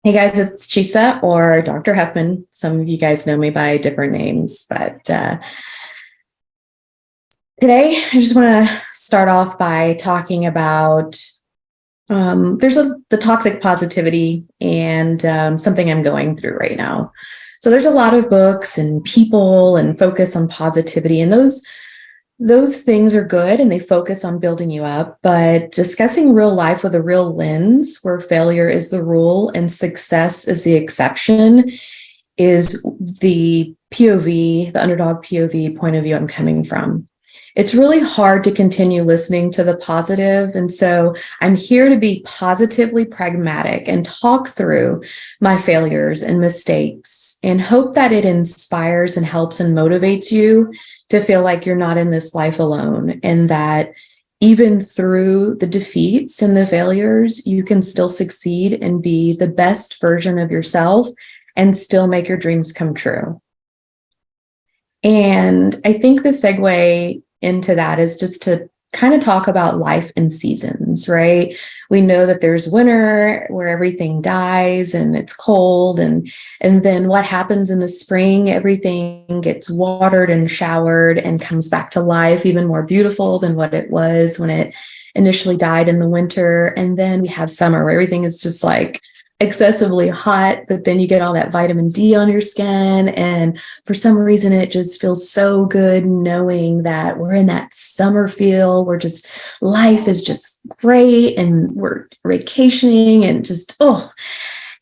Hey guys, it's Chisa or Dr. Huffman. Some of you guys know me by different names, but today I just want to start off by talking about the toxic positivity and something I'm going through right now. So there's a lot of books and people and focus on positivity, and those things are good and they focus on building you up, but discussing real life with a real lens where failure is the rule and success is the exception is the POV, the underdog POV point of view I'm coming from. It's really hard to continue listening to the positive. And so I'm here to be positively pragmatic and talk through my failures and mistakes and hope that it inspires and helps and motivates you to feel like you're not in this life alone, and that even through the defeats and the failures, you can still succeed and be the best version of yourself and still make your dreams come true. And I think the segue into that is just to kind of talk about life in seasons, right? We know that there's winter where everything dies and it's cold, and then what happens in the spring, everything gets watered and showered and comes back to life, even more beautiful than what it was when it initially died in the winter. And then we have summer where everything is just like excessively hot, but then you get all that vitamin D on your skin. And for some reason, it just feels so good knowing that we're in that summer feel where just life is just great and we're vacationing and just, oh.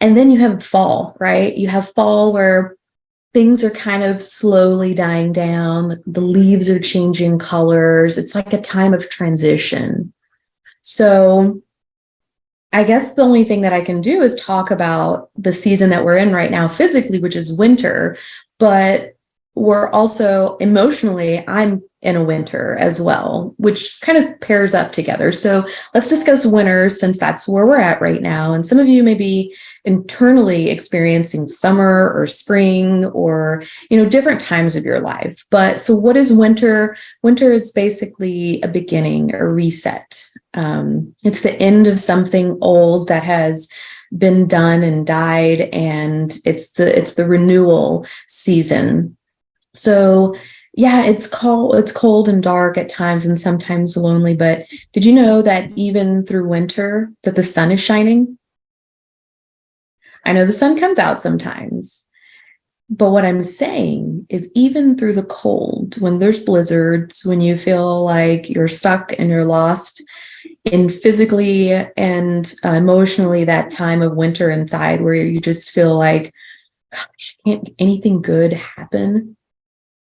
And then you have fall, right? You have fall where things are kind of slowly dying down. The leaves are changing colors. It's like a time of transition. So I guess the only thing that I can do is talk about the season that we're in right now physically, which is winter, but we're also emotionally, I'm in a winter as well, which kind of pairs up together. So let's discuss winter since that's where we're at right now. And some of you may be internally experiencing summer or spring or, different times of your life. But so what is winter? Winter is basically a beginning, a reset. It's the end of something old that has been done and died, and it's the renewal season. So yeah, it's cold and dark at times and sometimes lonely, but did you know that even through winter that the sun is shining? I know the sun comes out sometimes, but what I'm saying is even through the cold, when there's blizzards, when you feel like you're stuck and you're lost in physically and emotionally, that time of winter inside where you just feel like, gosh, can't anything good happen?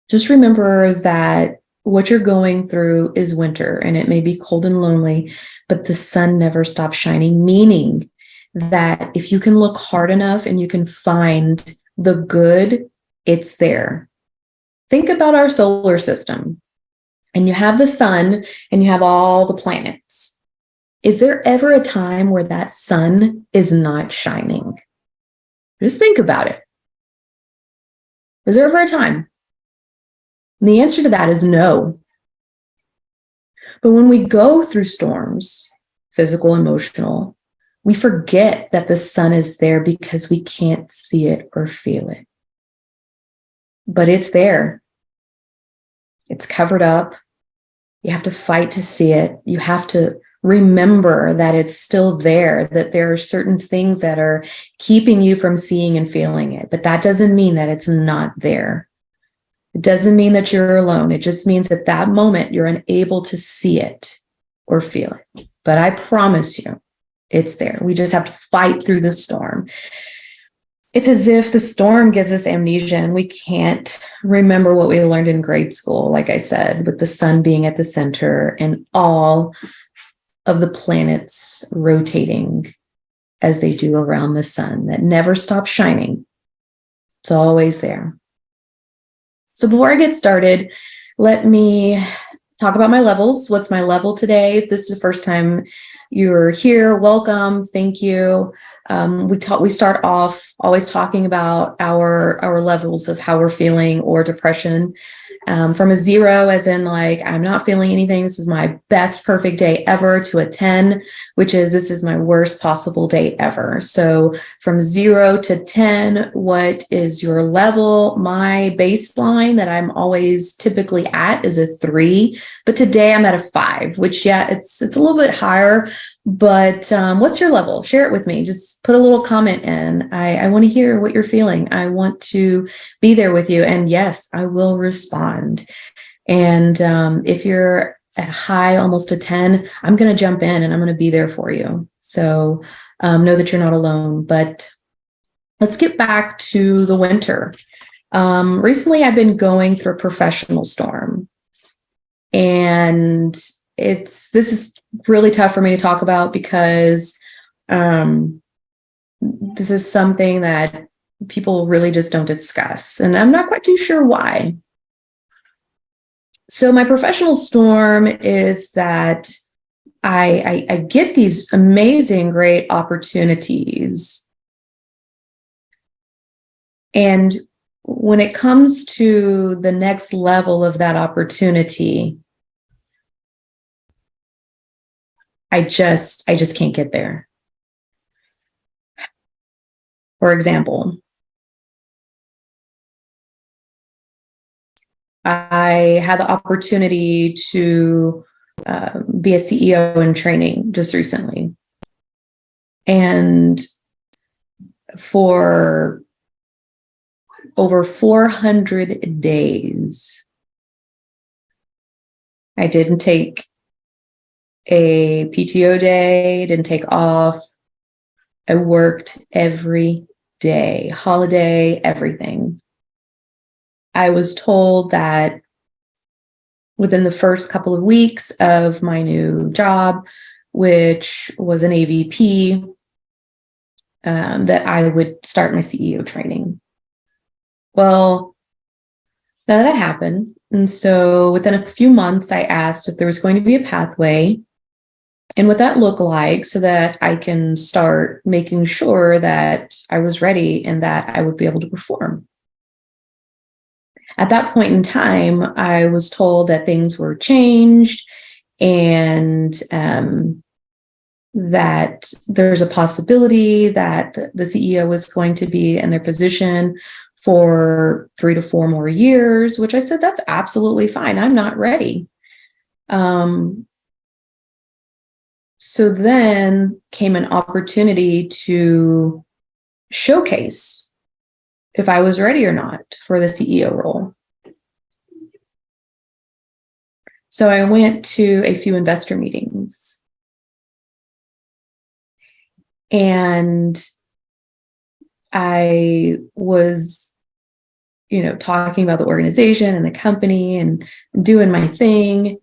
Just remember that what you're going through is winter and it may be cold and lonely, but the sun never stops shining, meaning that if you can look hard enough and you can find the good, it's there. Think about our solar system, and you have the sun and you have all the planets. Is there ever a time where that sun is not shining? Just think about it. Is there ever a time? And the answer to that is no. But when we go through storms, physical, emotional, we forget that the sun is there because we can't see it or feel it. But it's there. It's covered up. You have to fight to see it. You have to remember that it's still there, that there are certain things that are keeping you from seeing and feeling it. But that doesn't mean that it's not there. It doesn't mean that you're alone. It just means at that moment, you're unable to see it or feel it. But I promise you, it's there. We just have to fight through the storm. It's as if the storm gives us amnesia and we can't remember what we learned in grade school, like I said, with the sun being at the center and all of the planets rotating as they do around the sun that never stops shining. It's always there. So before I get started, let me talk about my levels. What's my level today? If this is the first time you're here, welcome. Thank you. We start off always talking about our levels of how we're feeling or depression, from a 0, as in like, I'm not feeling anything, this is my best perfect day ever, to a 10, which is, this is my worst possible day ever. So from 0 to 10, what is your level? My baseline that I'm always typically at is a 3, but today I'm at a 5, which, yeah, it's a little bit higher. But what's your level? Share it with me. Just put a little comment in. I want to hear what you're feeling. I want to be there with you. And yes, I will respond. And if you're at high, almost a 10, I'm going to jump in and I'm going to be there for you. So know that you're not alone. But let's get back to the winter. Recently, I've been going through a professional storm. And this is really tough for me to talk about because this is something that people really just don't discuss. And I'm not quite too sure why. So my professional storm is that I get these amazing, great opportunities. And when it comes to the next level of that opportunity, I just can't get there. For example, I had the opportunity to be a CEO in training just recently. And for over 400 days, I didn't take a PTO day, didn't take off. I worked every day, holiday, everything. I was told that within the first couple of weeks of my new job, which was an AVP, that I would start my CEO training. Well, none of that happened. And so within a few months, I asked if there was going to be a pathway and what that looked like so that I can start making sure that I was ready and that I would be able to perform. At that point in time, I was told that things were changed and that there's a possibility that the CEO was going to be in their position for 3 to 4 more years, which I said, that's absolutely fine. I'm not ready. So then came an opportunity to showcase if I was ready or not for the CEO role. So I went to a few investor meetings. And I was, talking about the organization and the company and doing my thing.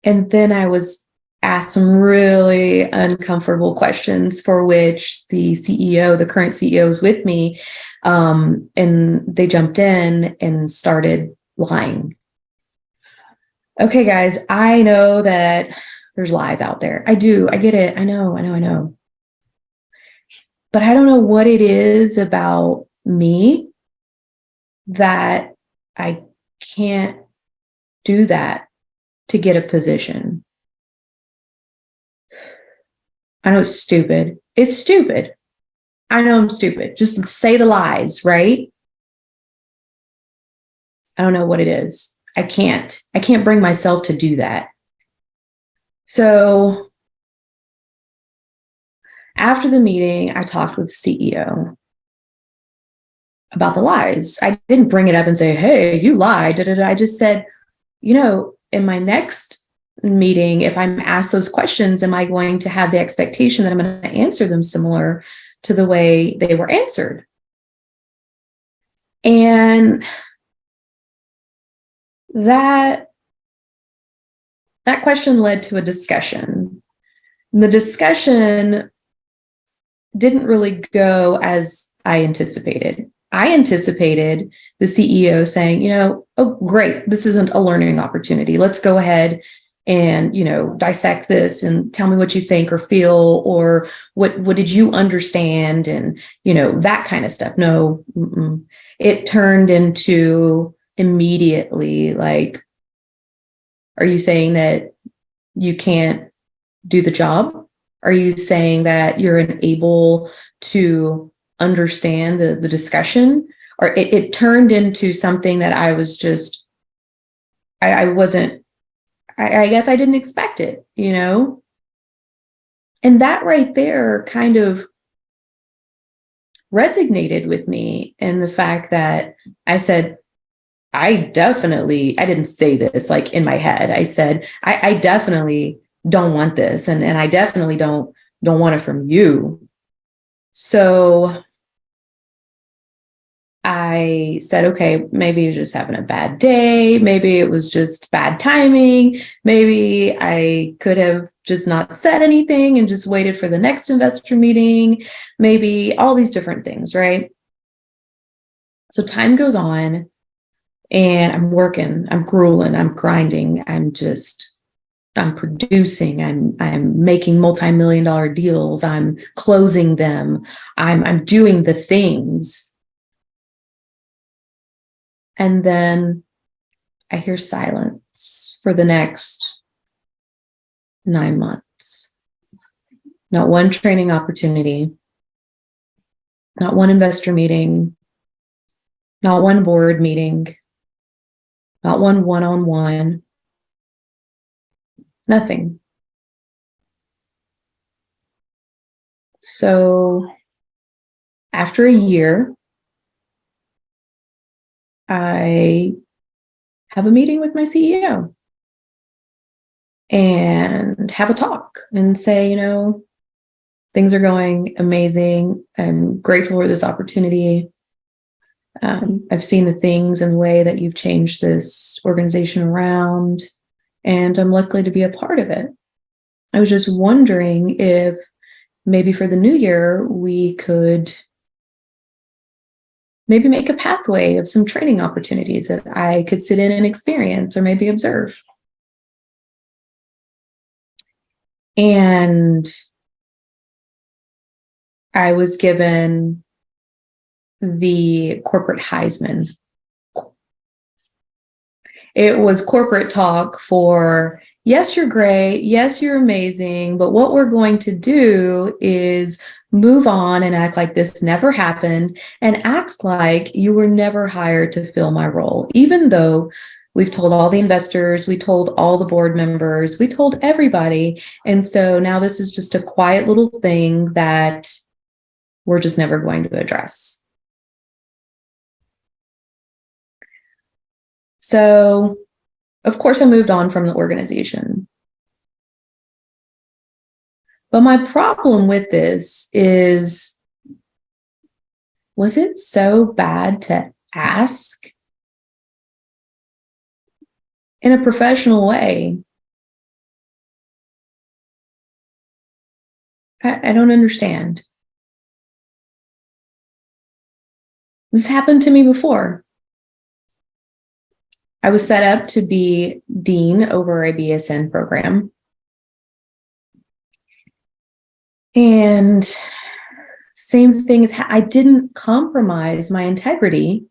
And then I was asked some really uncomfortable questions for which the current CEO was with me. And they jumped in and started lying. Okay, guys, I know that there's lies out there. I do. I get it. I know. But I don't know what it is about me that I can't do that to get a position. I know it's stupid. It's stupid. I know I'm stupid. Just say the lies, right? I don't know what it is. I can't bring myself to do that. So after the meeting, I talked with the CEO about the lies. I didn't bring it up and say, hey, you lied. I just said, in my next meeting, if I'm asked those questions, am I going to have the expectation that I'm going to answer them similar to the way they were answered? And that question led to a discussion. And the discussion didn't really go as I anticipated. I anticipated the CEO saying, oh, great, this isn't a learning opportunity. Let's go ahead and, dissect this and tell me what you think or feel, or what did you understand, and, that kind of stuff. No, it turned into immediately like, are you saying that you can't do the job? Are you saying that you're unable to understand the discussion? Or it turned into something that I was just, I wasn't, I guess I didn't expect it, And that right there kind of resonated with me, in the fact that I said, I didn't say this like in my head. I said, I definitely don't want this. And I definitely don't want it from you. So I said, okay, maybe you're just having a bad day. Maybe it was just bad timing. Maybe I could have just not said anything and just waited for the next investor meeting. Maybe all these different things, right? So time goes on, and I'm working, I'm grueling, I'm grinding, I'm producing, I'm making multi-million-dollar deals, I'm closing them, I'm doing the things. And then I hear silence for the next 9 months. Not one training opportunity, not one investor meeting, not one board meeting, not one one-on-one, nothing. So after a year, I have a meeting with my CEO and have a talk and say, things are going amazing. I'm grateful for this opportunity. I've seen the things and the way that you've changed this organization around, and I'm lucky to be a part of it. I was just wondering if maybe for the new year, we could maybe make a pathway of some training opportunities that I could sit in and experience, or maybe observe. And I was given the corporate Heisman. It was corporate talk for, yes, you're great. Yes, you're amazing. But what we're going to do is move on and act like this never happened, and act like you were never hired to fill my role, even though we've told all the investors, we told all the board members, we told everybody. And so now this is just a quiet little thing that we're just never going to address. So, of course, I moved on from the organization. But my problem with this is, was it so bad to ask in a professional way? I don't understand. This happened to me before. I was set up to be dean over a BSN program. And same thing as I didn't compromise my integrity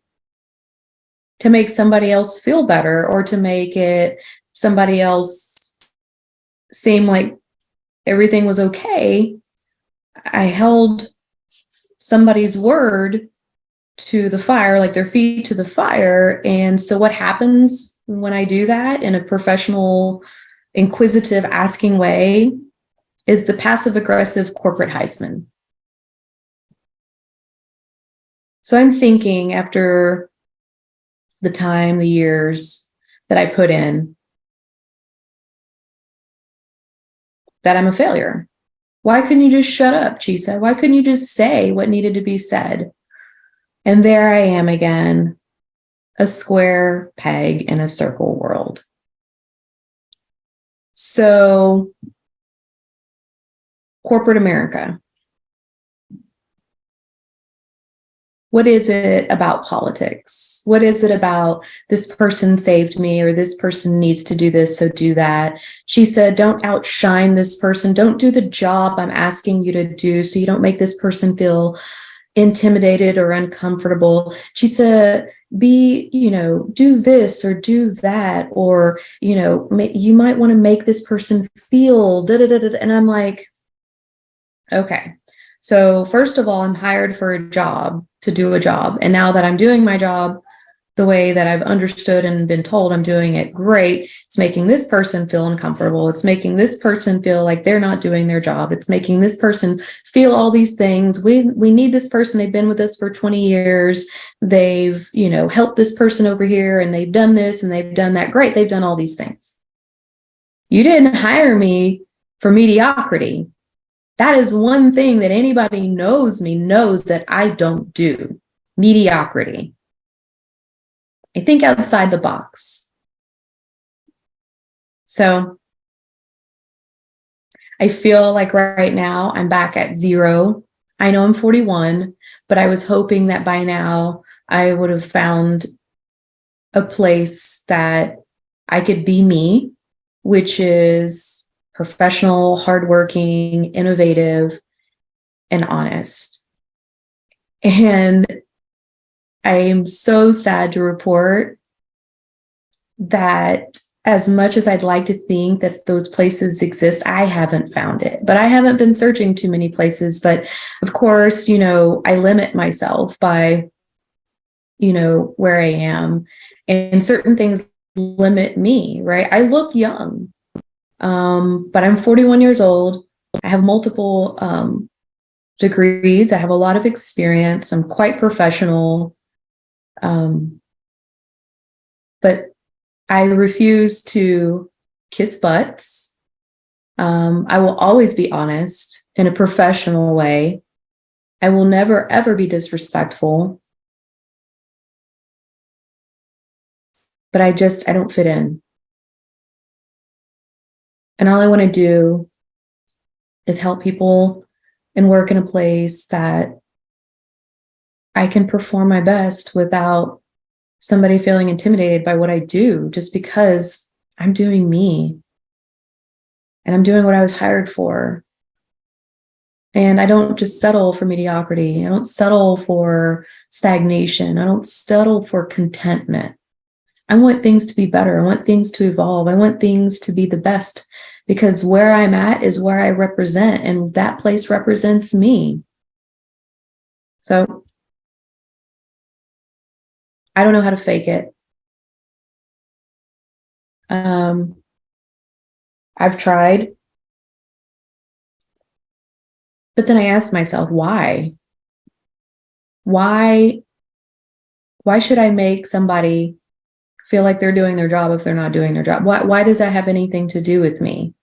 to make somebody else feel better, or to make it somebody else seem like everything was okay. I held somebody's word to the fire, like their feet to the fire. And so what happens when I do that in a professional, inquisitive, asking way is the passive aggressive corporate Heisman. So I'm thinking, after the time, the years that I put in, that I'm a failure. Why couldn't you just shut up, Chisa? Why couldn't you just say what needed to be said? And there I am again, a square peg in a circle world. So, corporate America. What is it about politics? What is it about this person saved me, or this person needs to do this, so do that? She said, don't outshine this person. Don't do the job I'm asking you to do, so you don't make this person feel intimidated or uncomfortable. She said, do this or do that, or, you might want to make this person feel da da da da. And I'm like, okay. So first of all, I'm hired for a job to do a job. And now that I'm doing my job the way that I've understood and been told I'm doing it great, it's making this person feel uncomfortable. It's making this person feel like they're not doing their job. It's making this person feel all these things. We need this person. They've been with us for 20 years. They've, helped this person over here, and they've done this and they've done that. Great. They've done all these things. You didn't hire me for mediocrity. That is one thing that anybody knows me knows that I don't do. Mediocrity. I think outside the box. So I feel like right now I'm back at 0. I know I'm 41, but I was hoping that by now I would have found a place that I could be me, which is professional, hardworking, innovative, and honest. And I am so sad to report that as much as I'd like to think that those places exist, I haven't found it. But I haven't been searching too many places. But of course, I limit myself by, where I am. And certain things limit me, right? I look young, but I'm 41 years old. I have multiple degrees. I have a lot of experience. I'm quite professional. But I refuse to kiss butts. I will always be honest in a professional way. I will never, ever be disrespectful. But I don't fit in. And all I want to do is help people and work in a place that I can perform my best without somebody feeling intimidated by what I do, just because I'm doing me and I'm doing what I was hired for. And I don't just settle for mediocrity. I don't settle for stagnation. I don't settle for contentment. I want things to be better. I want things to evolve. I want things to be the best, because where I'm at is where I represent, and that place represents me. So I don't know how to fake it. I've tried, but then I asked myself, why? Why should I make somebody feel like they're doing their job if they're not doing their job? Why does that have anything to do with me?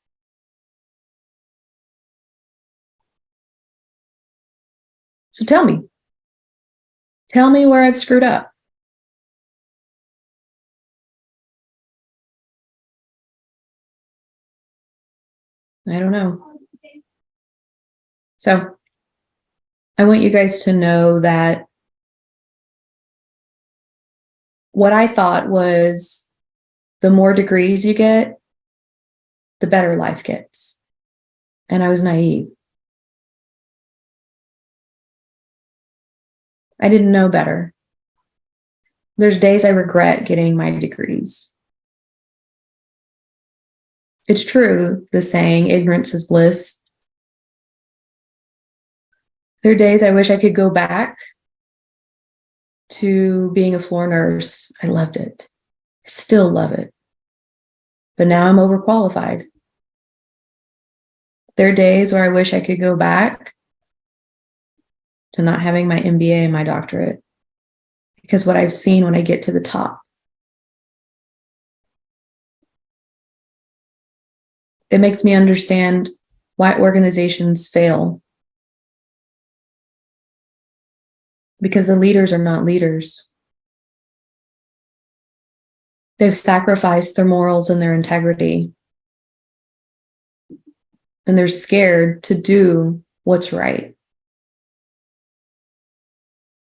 So tell me where I've screwed up. I don't know. So I want you guys to know that what I thought was the more degrees you get, the better life gets. And I was naive. I didn't know better. There's days I regret getting my degrees. It's true, the saying, ignorance is bliss. There are days I wish I could go back to being a floor nurse. I loved it. I still love it. But now I'm overqualified. There are days where I wish I could go back to not having my MBA and my doctorate, because what I've seen when I get to the top, it makes me understand why organizations fail. Because the leaders are not leaders. They've sacrificed their morals and their integrity. And they're scared to do what's right.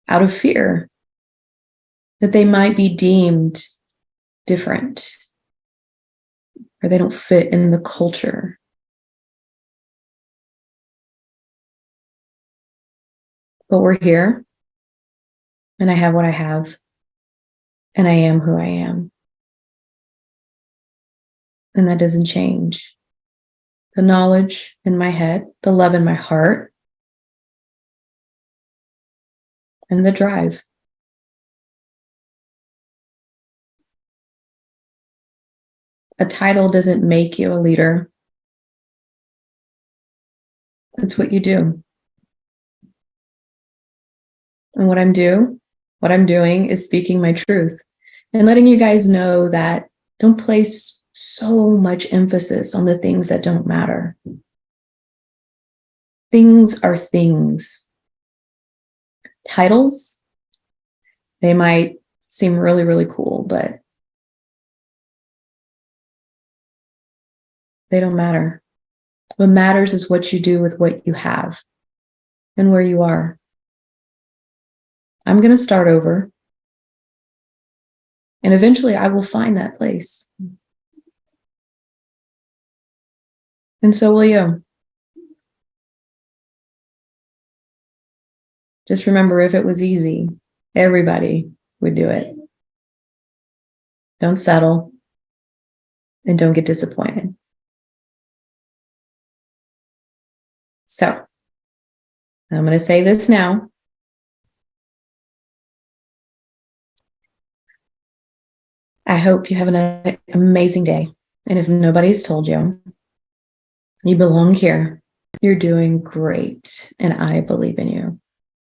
out of fear that they might be deemed different or they don't fit in the culture. But we're here, and I have what I have, and I am who I am. And that doesn't change. The knowledge in my head, the love in my heart, and the drive. A title doesn't make you a leader. It's what you do. And what I'm doing is speaking my truth and letting you guys know that don't place so much emphasis on the things that don't matter. Things are things. Titles, they might seem really, really cool, but they don't matter. What matters is what you do with what you have and where you are. I'm going to start over. And eventually I will find that place. And so will you. Just remember, if it was easy, everybody would do it. Don't settle and don't get disappointed. So I'm going to say this now. I hope you have an amazing day. And if nobody's told you, you belong here. You're doing great. And I believe in you.